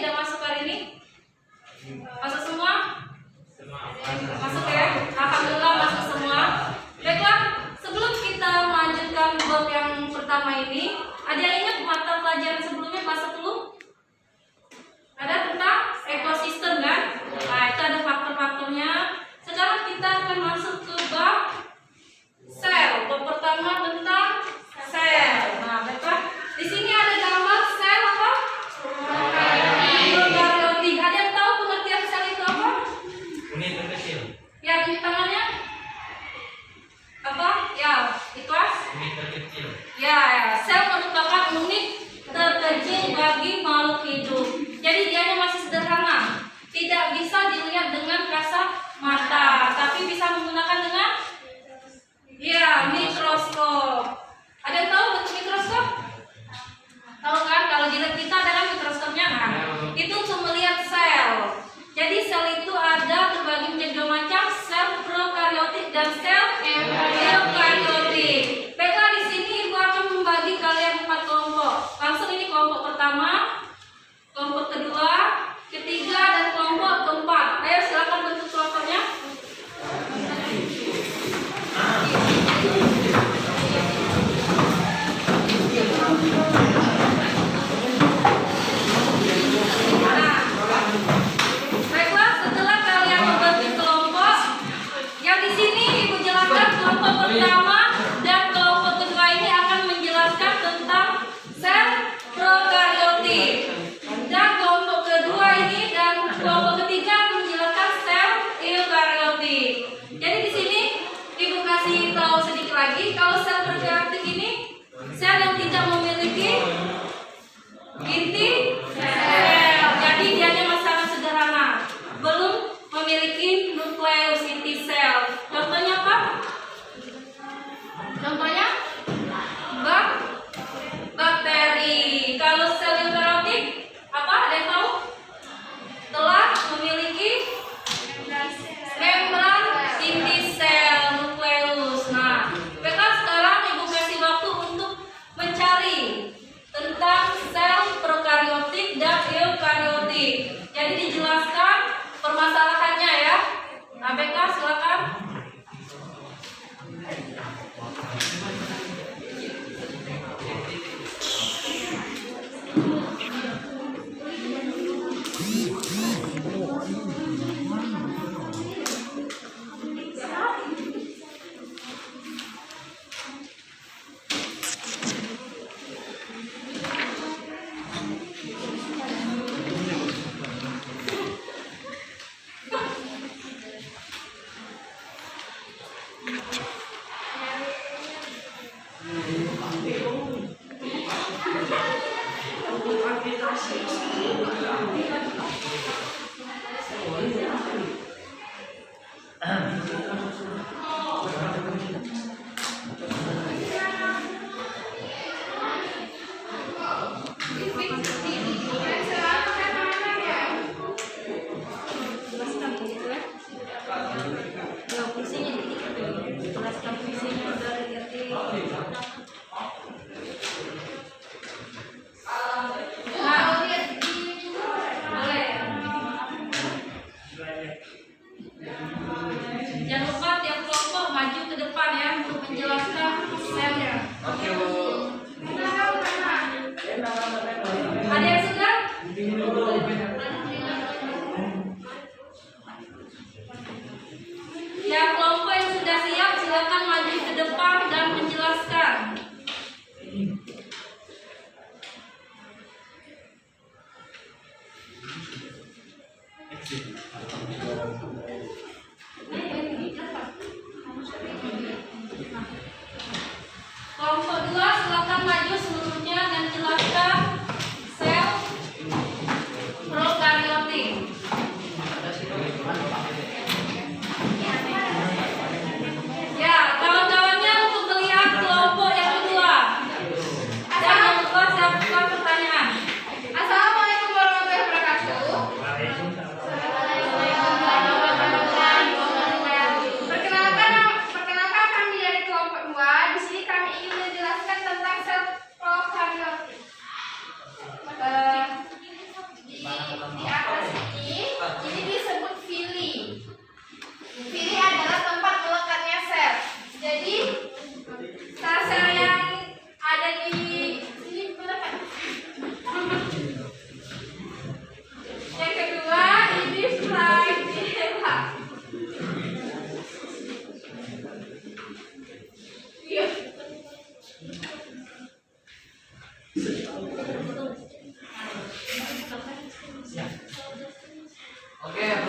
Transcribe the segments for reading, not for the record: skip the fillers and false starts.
tidak masuk hari ini? Masuk semua? Masuk ya? Alhamdulillah masuk semua. Baiklah, sebelum kita melanjutkan bab yang pertama ini, ada yang ingat mata pelajaran sebelumnya kelas 10? Ada tentang ekosistem kan? Nah, itu ada faktor-faktornya. Sekarang kita akan masuk ke bab sel. Bab pertama tentang sel. Nah, baiklah. Di sini ada gambar sel apa? Prokaryotik. Ada yang tahu pengertian sel itu apa? Unit terkecil. Ya, tunjuk tangannya. Apa? Ya, ikhlas. Unit terkecil. Ya, sel merupakan unit terkecil bagi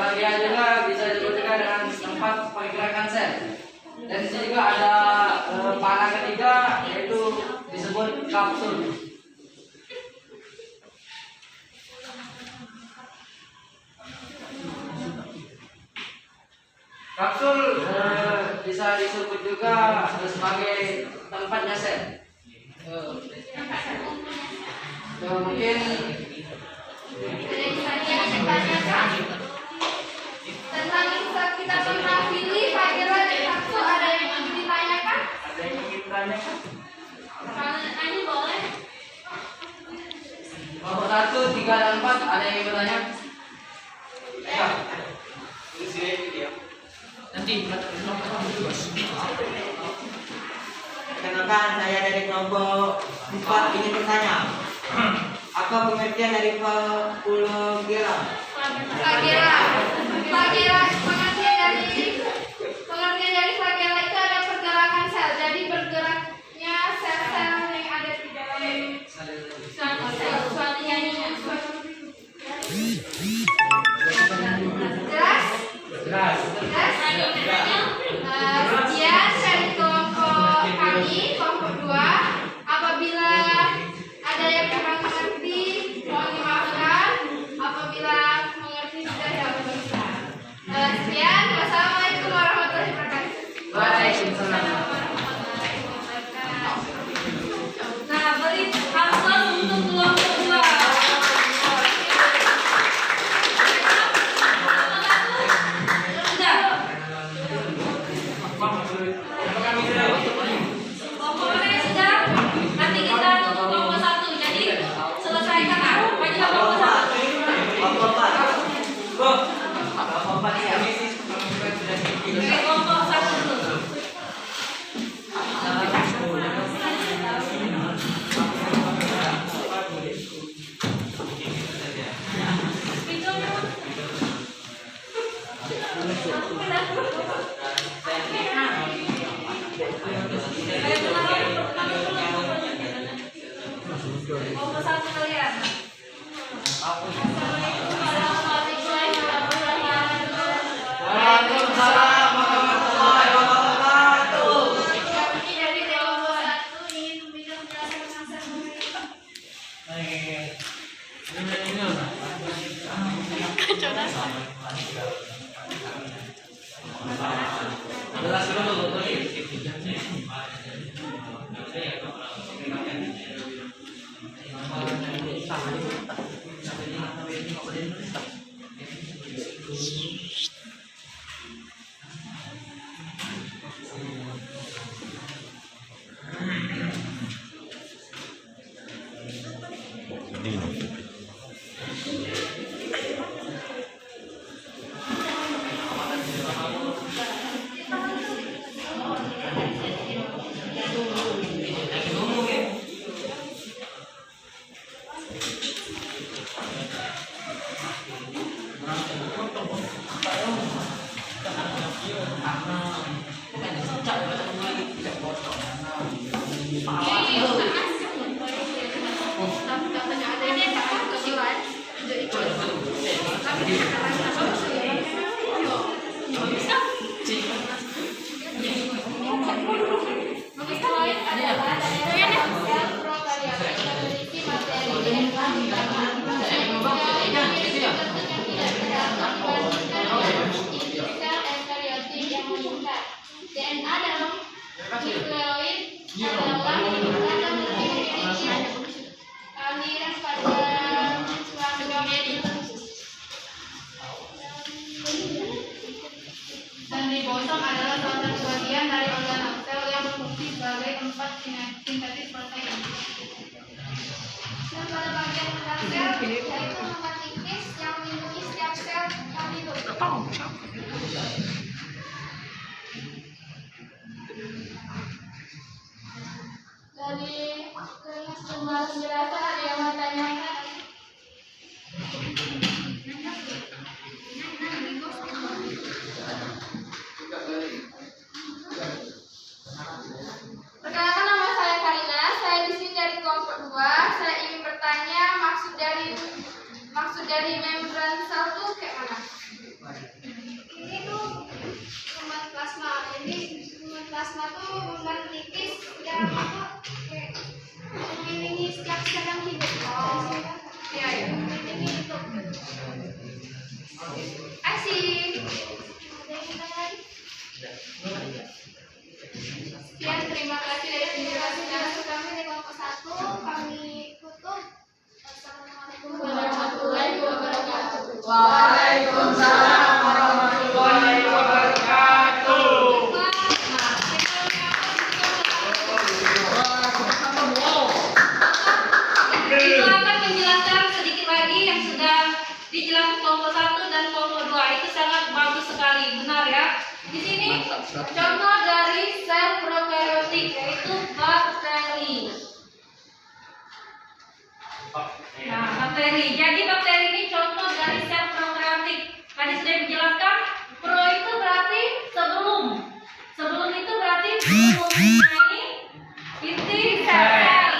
Sebagian juga bisa disebut juga dengan tempat pergerakan sel. Dan di sini juga ada panah ketiga, yaitu disebut kapsul. Kapsul bisa disebut juga sebagai tempatnya sel. Mungkin tentang kita pernah pilih Fajra dan Kapsul ada yang ingin ditanyakan? ada yang ingin ditanyakan? Kalau ini boleh. Nomor 1, 3, dan 4 ada yang ingin bertanya? Ya. Nanti Perkenalkan, saya dari kelompok 4 ingin bertanya. Apa pengertian dari flagella? Pengertian dari flagella itu ada pergerakan sel. Jadi bergeraknya sel-sel yang ada di dalam suatu sel. Jelas? jelas. Sekian dari kelompok kami, kelompok 2. Apabila ada yang kurang mengerti, mohon dimaafkan. Apabila mengerti sudah jauh bisa. Sekian, wassalamualaikum warahmatullahi wabarakatuh. Waalaikumsalam. Nah, beri aplaus untuk kelompok 2. Sudah. Kelompoknya sudah. Nanti kita tutup kelompok 1. Jadi selesaikan majulah kelompok 1. Kelompok 4. Oke, kelompok 1 dulu. Kelompok 1 kalian. Assalamualaikum warahmatullahi wabarakatuh. Waalaikumsalam warahmatullahi wabarakatuh. Kami dari kelompok 1 ingin memberikan penjelasan tentang sel. Jelas dulu. DNA dalam nukleoid adalah menunjukkan memiliki aliran pada suatu dan ribosom adalah salah satu bagian dari organ sel yang berfungsi sebagai tempat sintesis protein. Dan pada bagian organ sel yaitu lemak tipis yang melindungi setiap sel yang hidup. Dari sejumlah penjelasan ada yang mau tanyakan? Perkenalkan, nama saya Karina. Saya di sini dari kelompok 2. Saya ingin bertanya maksud dari membran sel itu kayak mana? sedang hidup. Oh, ya ini itu. Asik. Sekian, terima kasih dari penjelasan kami di kelompok 1. Kami tutup. Assalamualaikum warahmatullahi wabarakatuh. Waalaikumsalam warahmatullahi wabarakatuh. Itu akan menjelaskan sedikit lagi yang sudah dijelaskan kelompok 1 dan kelompok 2. Itu sangat bagus sekali, benar ya. Di sini contoh dari sel prokaryotik yaitu bakteri. Nah, bakteri. Jadi bakteri ini contoh dari sel prokaryotik. Tadi sudah dijelaskan, pro itu berarti sebelum. Sebelum itu berarti mempunyai inti sel.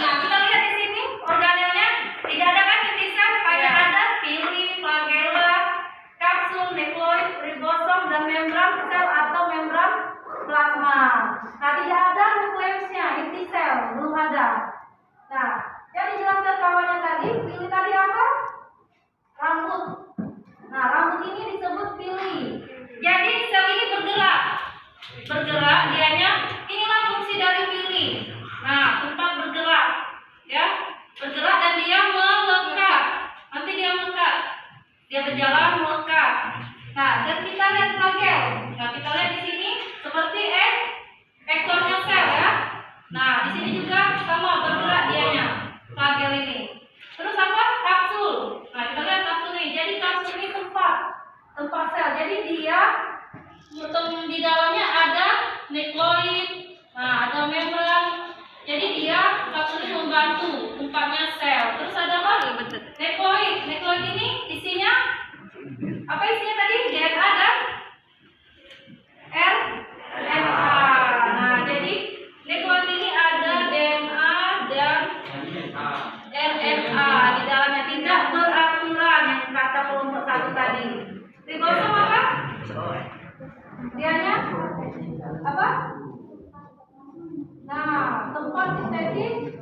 Nah, kita lihat di sini organelnya tidak ada kan inti sel, hanya ada pili, flagella, kapsul, nukleoid, ribosom dan membran sel atau membran plasma. Nah, tidak ada nukleusnya, inti sel belum ada. Nah, yang dijelaskan kawannya tadi, pili tadi apa? Rambut. Nah, rambut ini disebut pili. Jadi sel ini bergerak dianya. Inilah fungsi dari pili. Nah, tempat bergerak, ya, bergerak dan dia melekat. Nanti dia melekat, dia berjalan melekat. Nah, dan kita lihat flagel. Nah, kita lihat di sini seperti ekornya sel ya. Nah, di sini juga sama bergerak dianya, flagel ini. Terus apa? Kapsul. Nah, kita lihat kapsul ini. Jadi kapsul ini tempat sel. Jadi dia di dalamnya ada nukleoid. Nah, ada membran. Jadi dia kapsul ini membantu tempatnya sel. Terus ada apa? Nukleoid. Nukleoid ini isinya apa isinya tadi? DNA dan RNA. Nah, jadi nukleoid ini ada DNA dan RNA di dalamnya, tidak beraturan yang kata kelompok 1 tadi. Ribosom apa? Dianya apa? Nah, tempat sintesis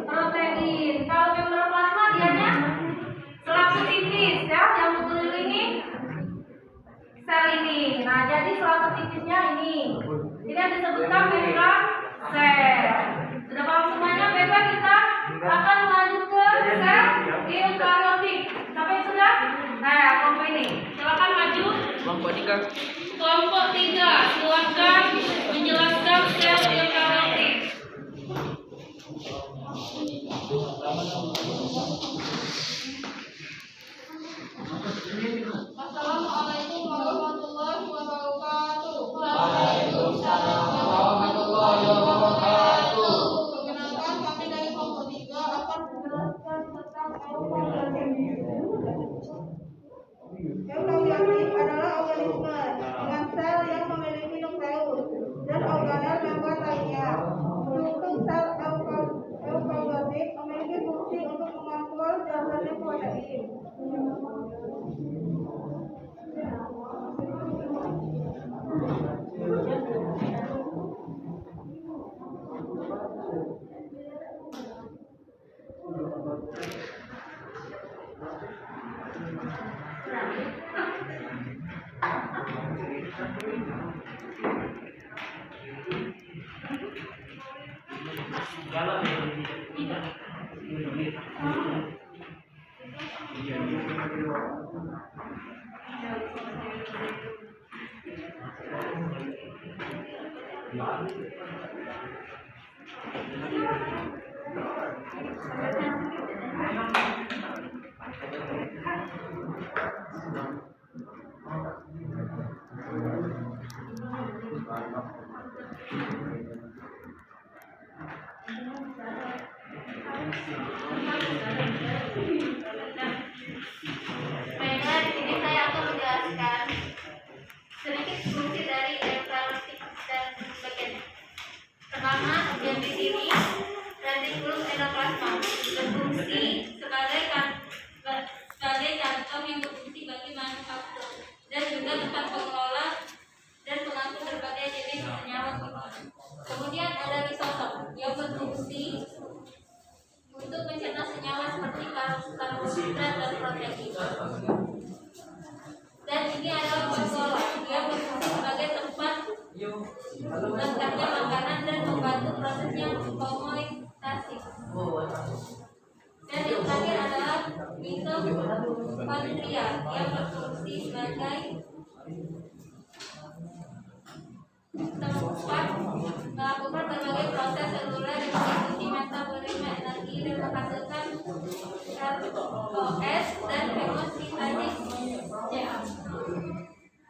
protein. Kalau membran plasma dianya selaku tipis ya, yang mengelilingi sel ini. Nah, jadi selaku tipisnya ini. Ini yang disebutkan membran sel. Sudah paham semuanya? Baiklah, kita akan lanjut ke sel eukaryotik. Sampai sudah? Nah, kelompok ini. Silakan maju. Kelompok 3. Kelompok 3, silakan menjelaskan sel eukaryotik. Assalamualaikum warahmatullahi wabarakatuh. Waalaikumsalam warahmatullahi wabarakatuh. Perkenalkan, kami dari kelompok 3 akan menjelaskan tentang eukaryotik. Eukaryotik adalah organisme dengan sel yang memiliki nukleus dan organel membran lainnya. Struktur sel eukaryotik memiliki fungsi untuk mengontrol jalannya protein. Baiklah, di sini saya akan menjelaskan sedikit fungsi dari eukaryotik dan sebagainya. Pertama, yang di sini retikulum endoplasma berfungsi sebagai kantong yang berfungsi bagi manufaktur dan juga tempat pengelola dan pengangkut berbagai jenis senyawa kimia. Kemudian ada ribosom yang berfungsi untuk mencerna fungsi karbohidrat dan protein. Dan ini adalah konsola, dia berfungsi sebagai tempat lengkapnya makanan dan membantu prosesnya homeostasi. Dan yang terakhir adalah mitokondria, yang berfungsi sebagai tempat melakukan berbagai proses seluler yang mengikuti metabolisme energi dan menghasilkan ROS dan hemostasis CA.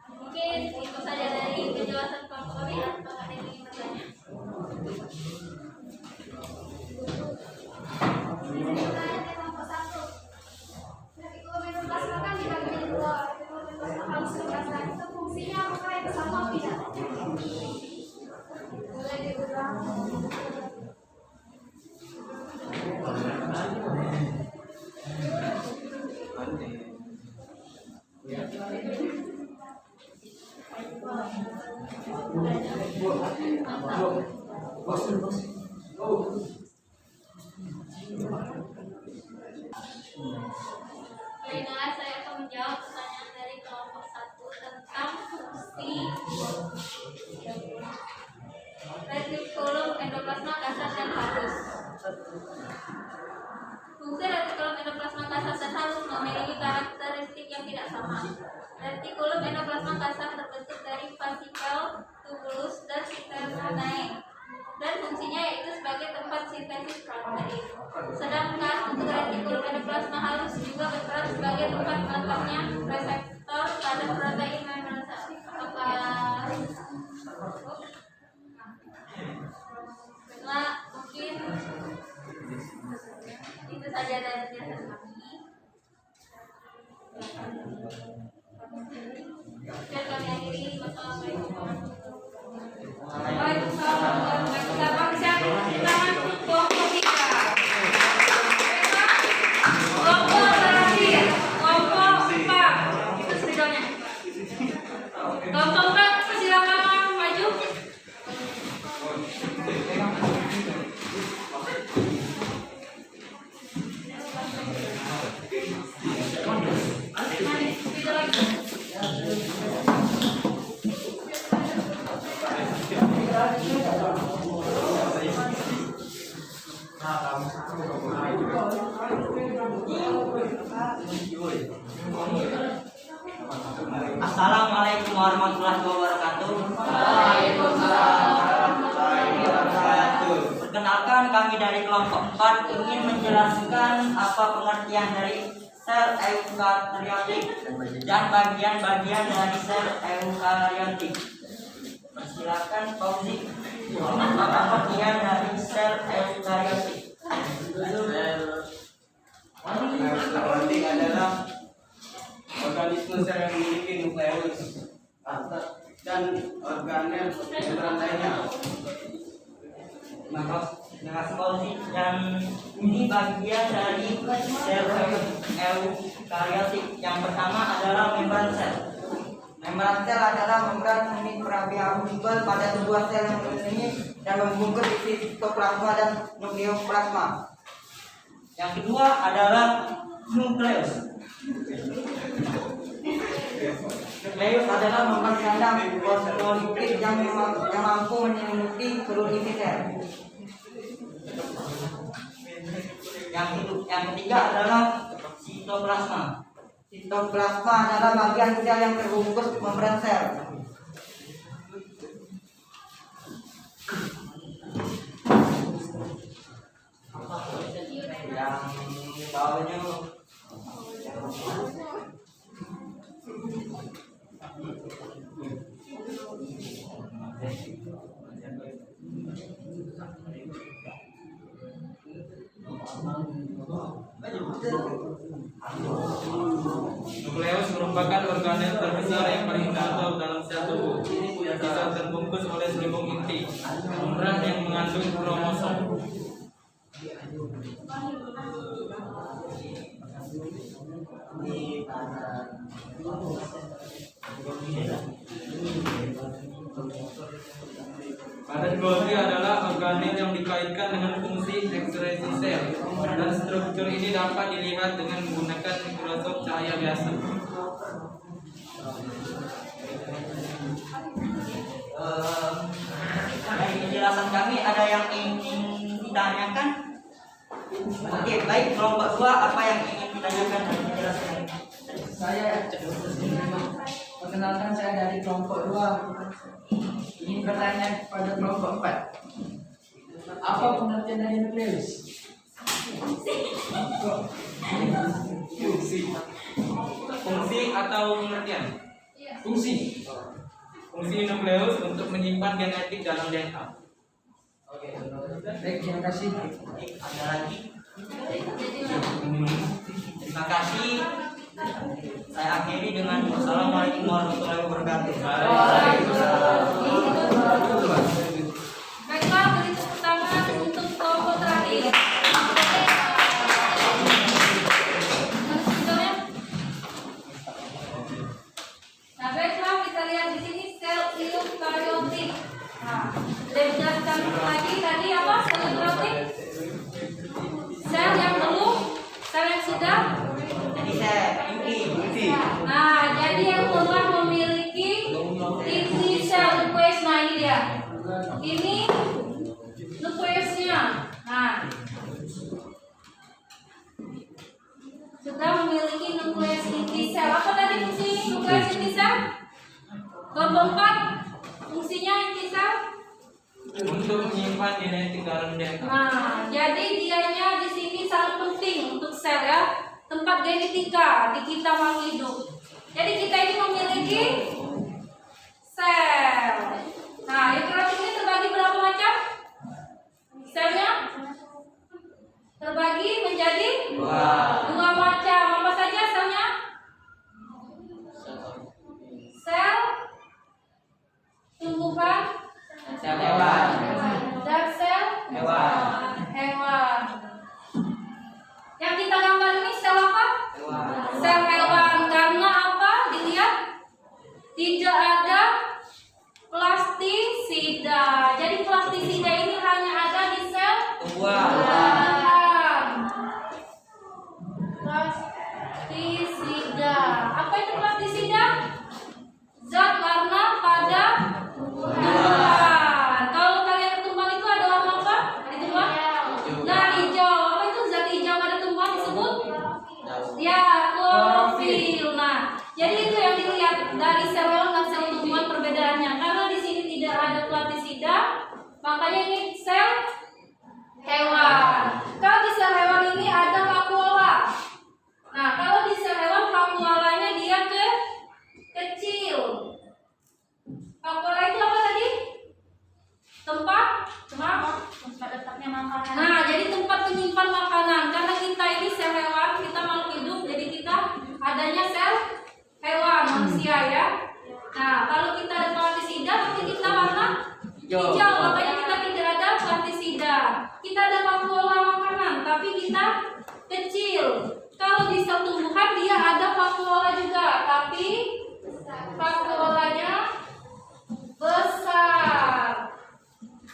Mungkin itu saja dari penjelasan kelompok kami. Apakah ada yang ingin bertanya? Kelompok 1. Retikulum endoplasma kan dibagi menjadi 2. Retikulum endoplasma halus dan kasar. Itu fungsinya apakah yang sama atau tidak? Boleh diulang. Baiklah, saya akan menjawab pertanyaan dari kelompok 1 tentang fungsi retikulum endoplasma kasar dan halus. Fungsi retikulum endoplasma kasar dan halus memiliki karakteristik yang tidak sama. Retikulum endoplasma kasar terbentuk dari vasikel, tubulus, dan spermatozoa, dan fungsinya yaitu sebagai tempat sintesis protein. Sedangkan untuk retikulum endoplasma halus juga berperan sebagai tempat meletaknya reseptor pada protein membranosa. Nah, mungkin itu saja dari penjelasan kami. Dan kami akhiri. Wassalamualaikum warahmatullahi wabarakatuh. Waalaikumsalam warahmatullahi wabarakatuh. Kita masuk kelompok 3. Kelompok terakhir, kelompok 4. Itu spidolnya. Kelompok 4, silakan maju. Spidol lagi. Assalamualaikum warahmatullahi wabarakatuh. Perkenalkan, kami dari kelompok 4 ingin menjelaskan apa pengertian dari sel eukariotik dan bagian-bagian dari sel eukariotik. Persilakan Fauzi. Apa pengertian dari sel eukariotik? Eukariotik adalah organisme sel yang memiliki nukleus dan organel membran lainnya. Maka dengan Fauzi, dan ini bagian dari sel eukariotik. Yang pertama adalah membran sel. Membran sel adalah membran unit permeabel pada sebuah sel yang mengelilingi dan membungkus isi sitoplasma dan nukleoplasma. Yang kedua adalah nukleus. Nukleus adalah membran kandang fosfolipid yang mampu menyelimuti seluruh isi sel. Yang ketiga adalah sitoplasma. Sitoplasma adalah bagian sel yang terbungkus membran sel. Yang bawahnya Nukleus merupakan organel terbesar yang paling terdapat dalam sel tubuh. Bisa terbungkus oleh selimut inti, membran yang mengandung kromosom. Padat Golgi adalah organel yang dikaitkan dengan fungsi ekskresi sel. Dan struktur ini dapat dilihat dengan menggunakan mikroskop cahaya biasa. Dari penjelasan kami ada yang ingin ditanyakan? Oke, baik, kelompok 2 apa yang ingin ditanyakan dari penjelasan kami? Saya perkenalkan, saya dari kelompok 2. Ingin bertanya kepada kelompok 4. Apa pengertian dari nukleus? Fungsi atau pengertian? Fungsi. Fungsi nukleus untuk menyimpan genetik dalam DNA. Oke. Baik, terima kasih. Baik, ada lagi? Terima kasih. Saya akhiri dengan wassalamualaikum warahmatullahi wabarakatuh. Baiklah, beri tepuk tangan untuk kelompok terakhir. Nah, baiklah, kita lihat di sini sel eukariotik. Nah, sudah dijelaskan lagi tadi apa sel eukariotik? Sel yang belum, sel yang sudah. Jadi saya inti. Nah, jadi yang telah memiliki inti sel nukleus, nah ini dia. Ini nukleusnya. Nah, sudah memiliki nukleus inti sel. Apa tadi fungsi nukleus inti sel? Kelompok 4 fungsinya inti sel. Untuk menyimpan genetik dalam DNA. Nah, jadi dianya di sini sangat penting untuk sel ya. Tempat genetika di kita makhluk hidup. Jadi kita ini memiliki sel. Nah, eukariotik ini terbagi berapa macam? Selnya terbagi menjadi dua macam. Apa saja selnya? Sel tumbuhan Sel hewan. dan sel hewan. Yang kita gambar ini sel apa? Sel hewan. Karena apa? Dilihat tidak ada plastisida. Jadi plastisida ini hanya ada di sel tumbuhan. Plastisida. Apa itu plastisida? Zat warna pada tumbuhan. Kalau kalian tumbuhan itu ada warna apa? Di tumbuhan? Nah, hijau. Apa itu zat hijau pada tumbuhan disebut? Ya, klorofil. Nah, jadi itu yang dilihat dari sel hewan dan sel tumbuhan perbedaannya. Karena di sini tidak ada plastisida, makanya ini sel hewan. Kalau di sel hewan ini ada vakuola. Nah, kalau di sel hewan vakuolanya dia kecil. Vakuola itu apa tadi? Tempat letaknya makanan. Nah, jadi tempat menyimpan makanan. Karena kita ini sel hewan, kita makhluk hidup, jadi kita adanya sel hewan manusia ya. Nah, kalau kita ada plastisida, tapi kita warna hijau, makanya kita tidak ada plastisida. Kita ada vakuola makanan, tapi kita kecil. Kalau di sel tumbuhan dia ada vakuola juga, tapi vakuolanya besar.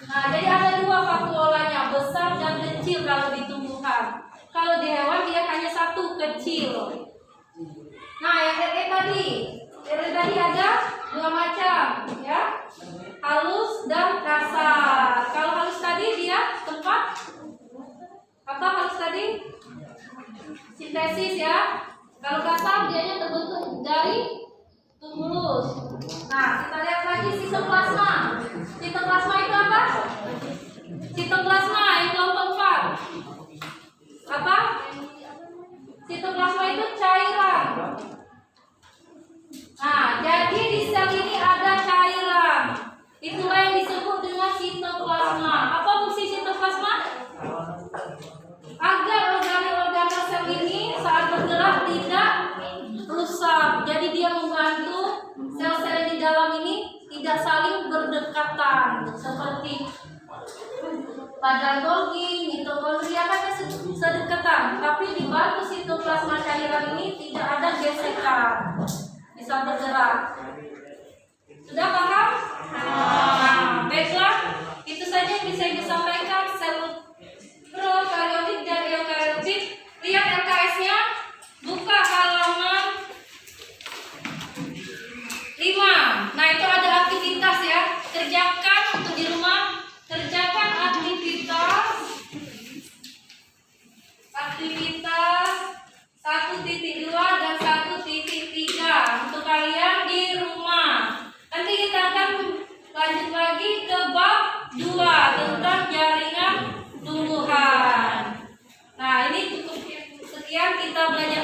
Nah, jadi ada dua vakuolanya, besar dan kecil kalau di tumbuhan. Kalau di hewan dia hanya satu, kecil. Nah, yang RE tadi ada dua macam, ya. Halus dan kasar. Kalau halus tadi dia tempat apa halus tadi? Sintesis ya. Kalau kasar dianya terbentuk dari tumulus. Nah, kita lihat lagi sitoplasma. Sitoplasma itu apa? Sitoplasma yang kelompok 4. Apa? Sitoplasma itu cairan. Nah, jadi di sel ini ada cairan. Itulah yang disebut dengan sitoplasma. Apa fungsi sitoplasma? Agar organel-organel sel ini saat bergerak tidak rusak. Jadi dia membantu sel-sel di dalam ini tidak saling berdekatan seperti badan Golgi, mitokondria kan sedekatan, tapi di batu sitoplasma cairan ini tidak ada gesekan, bisa bergerak. Sudah paham? Nah, baiklah, itu saja yang bisa disampaikan sel prokaryotik dan eukaryotik. lanjut lagi ke bab 2 tentang jaringan tumbuhan. Nah, ini cukup sekian kita belajar